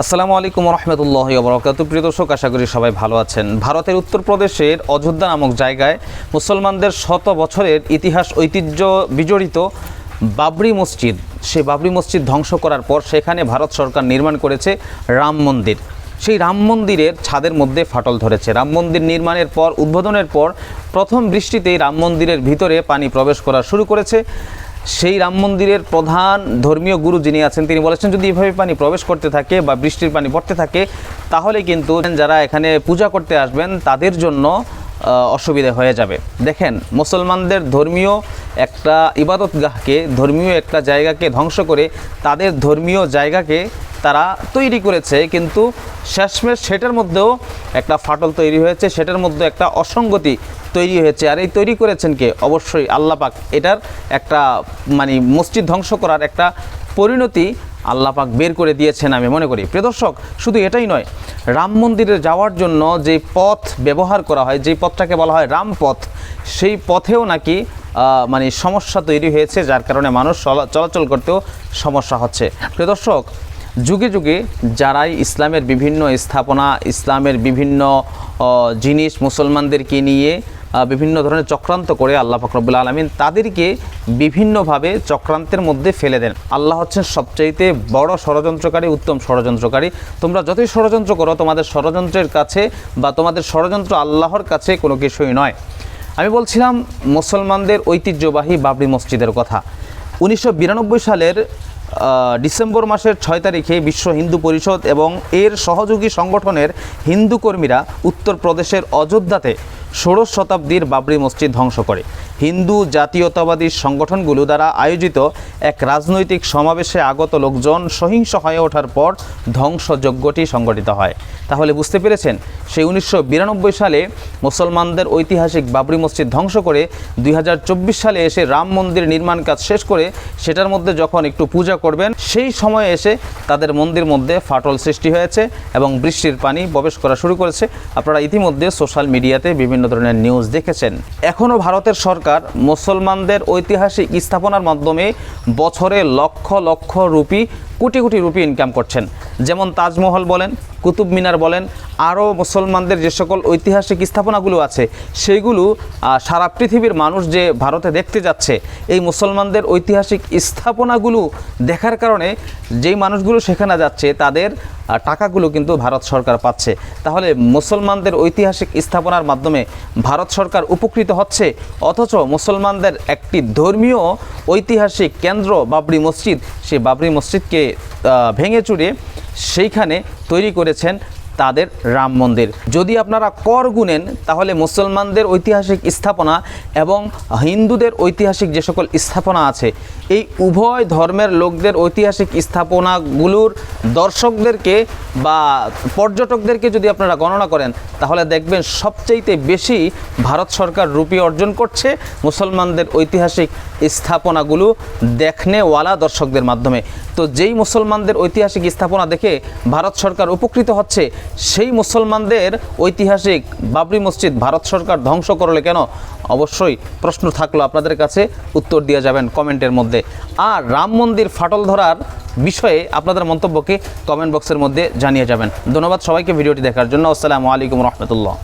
আসসালামু আলাইকুম রহমতুল্লাহি ওয়া বারাকাতুহু। প্রিয় দর্শক, আশা করি সবাই ভালো আছেন। ভারতের উত্তরপ্রদেশের অযোধ্যা নামক জায়গায় মুসলমানদের শত বছরের ইতিহাস ঐতিহ্য বিজড়িত বাবরি মসজিদ, সেই বাবরি মসজিদ ধ্বংস করার পর সেখানে ভারত সরকার নির্মাণ করেছে রাম মন্দির। সেই রাম মন্দিরের ছাদের মধ্যে ফাটল ধরেছে। রাম মন্দির নির্মাণের পর, উদ্বোধনের পর প্রথম বৃষ্টিতেই রাম মন্দিরের ভিতরে পানি প্রবেশ করা শুরু করেছে। সেই রাম মন্দিরের প্রধান ধর্মীয় গুরু যিনি আছেন, তিনি বলেছেন যদি এভাবে পানি প্রবেশ করতে থাকে বা বৃষ্টির পানি পড়তে থাকে তাহলে কিন্তু যারা এখানে পূজা করতে আসবেন তাদের জন্য অসুবিধা হয়ে যাবে। দেখেন, মুসলমানদের ধর্মীয় একটা ইবাদতগাহকে, ধর্মীয় একটা জায়গাকে ধ্বংস করে তাদের ধর্মীয় জায়গাকে তারা তৈরি করেছে, কিন্তু শেষমেশ সেটার মধ্যেও একটা ফাটল তৈরি হয়েছে, সেটার মধ্যে একটা অসঙ্গতি তৈরি হয়েছে। আর এই তৈরি করেছেন কে? অবশ্যই আল্লাহ পাক। এটার একটা মসজিদ ধ্বংস করার একটা পরিণতি আল্লাহ পাক বের করে দিয়েছেন আমি মনে করি। প্রিয় দর্শক, শুধু এটাই নয়, রাম মন্দিরে যাওয়ার জন্য যে পথ ব্যবহার করা হয়, যেই পথটাকে বলা হয় রামপথ, সেই পথেও নাকি সমস্যা তৈরি হয়েছে, যার কারণে মানুষ চলাচল করতেও সমস্যা হচ্ছে। প্রিয় দর্শক, যুগে যুগে যারাই ইসলামের বিভিন্ন স্থাপনা, ইসলামের বিভিন্ন জিনিস মুসলমানদেরকে নিয়ে বিভিন্ন ধরনের চক্রান্ত করে আল্লাহ পাক রব্বুল আলামিন তাদেরকে বিভিন্নভাবে চক্রান্তের মধ্যে ফেলে দেন। আল্লাহ হচ্ছেন সবচাইতে বড় ষড়যন্ত্রকারী, উত্তম ষড়যন্ত্রকারী। তোমরা যতই ষড়যন্ত্র করো, তোমাদের ষড়যন্ত্রের কাছে বা তোমাদের ষড়যন্ত্র আল্লাহর কাছে কোনো কিছুই নয়। আমি বলছিলাম মুসলমানদের ঐতিহ্যবাহী বাবরি মসজিদের কথা। 1992 সালের ডিসেম্বর মাসের 6 তারিখে বিশ্ব হিন্দু পরিষদ এবং এর সহযোগী সংগঠনের হিন্দু কর্মীরা উত্তরপ্রদেশের অযোধ্যাতে ষোড়শ শতাব্দীর বাবরি মসজিদ ধ্বংস করে। হিন্দু জাতীয়তাবাদী সংগঠনগুলো দ্বারা আয়োজিত এক রাজনৈতিক সমাবেশে আগত লোকজন সহিংস হয়ে ওঠার পর ধ্বংসযজ্ঞটি সংগঠিত হয়। তাহলে বুঝতে পেরেছেন, সেই 1992 সালে মুসলমানদের ঐতিহাসিক বাবরি মসজিদ ধ্বংস করে 2024 সালে এসে রাম মন্দির নির্মাণ কাজ শেষ করে সেটার মধ্যে যখন একটু পূজা করবেন, সেই সময়ে এসে তাদের মন্দির মধ্যে ফাটল সৃষ্টি হয়েছে এবং বৃষ্টির পানি প্রবেশ করা শুরু করেছে। আপনারা ইতিমধ্যে সোশ্যাল মিডিয়াতে বিভিন্ন ধরনের নিউজ দেখেছেন। এখনও ভারতের সরকার মুসলমানদের ঐতিহাসিক স্থাপনার মাধ্যমে বছরে lakh lakh rupee, crore crore rupee income করছেন। যেমন তাজমহল বলেন, কুতুব মিনার বলেন, আরও মুসলমানদের যে সকল ঐতিহাসিক স্থাপনাগুলো আছে সেইগুলো সারা পৃথিবীর মানুষ যে ভারতে দেখতে যাচ্ছে, এই মুসলমানদের ঐতিহাসিক স্থাপনাগুলো দেখার কারণে যেই মানুষগুলো সেখানে যাচ্ছে তাদের টাকাগুলো কিন্তু ভারত সরকার পাচ্ছে। তাহলে মুসলমানদের ঐতিহাসিক স্থাপনার মাধ্যমে ভারত সরকার উপকৃত হচ্ছে, অথচ মুসলমানদের একটি ধর্মীয় ঐতিহাসিক কেন্দ্র বাবরি মসজিদ, সেই বাবরি মসজিদকে ভেঙে চুরে সেইখানে তৈরি করেছেন তাদের রাম মন্দির। যদি আপনারা কর গুনেন তাহলে মুসলমানদের ঐতিহাসিক স্থাপনা এবং হিন্দুদের ঐতিহাসিক যে সকল স্থাপনা আছে, এই উভয় ধর্মের লোকদের ঐতিহাসিক স্থাপনাগুলোর দর্শকদেরকে বা পর্যটকদেরকে যদি আপনারা গণনা করেন তাহলে দেখবেন সবচাইতে বেশি ভারত সরকার রুপি অর্জন করছে মুসলমানদের ঐতিহাসিক স্থাপনাগুলো দেখনেওয়ালা দর্শকদের মাধ্যমে। তো যেই মুসলমানদের ঐতিহাসিক স্থাপনা দেখে ভারত সরকার উপকৃত হচ্ছে, সেই মুসলমানদের ঐতিহাসিক বাবরি মসজিদ ভারত সরকার ধ্বংস করলে কেন? অবশ্যই প্রশ্ন থাকলো আপনাদের কাছে, উত্তর দিয়ে যাবেন কমেন্টের মধ্যে। আর রাম মন্দির ফাটল ধরার বিষয়ে আপনাদের মন্তব্যকে কমেন্ট বক্সের মধ্যে জানিয়ে যাবেন। ধন্যবাদ সবাইকে ভিডিওটি দেখার জন্য। আসসালামু আলাইকুম রহমতুল্লাহ।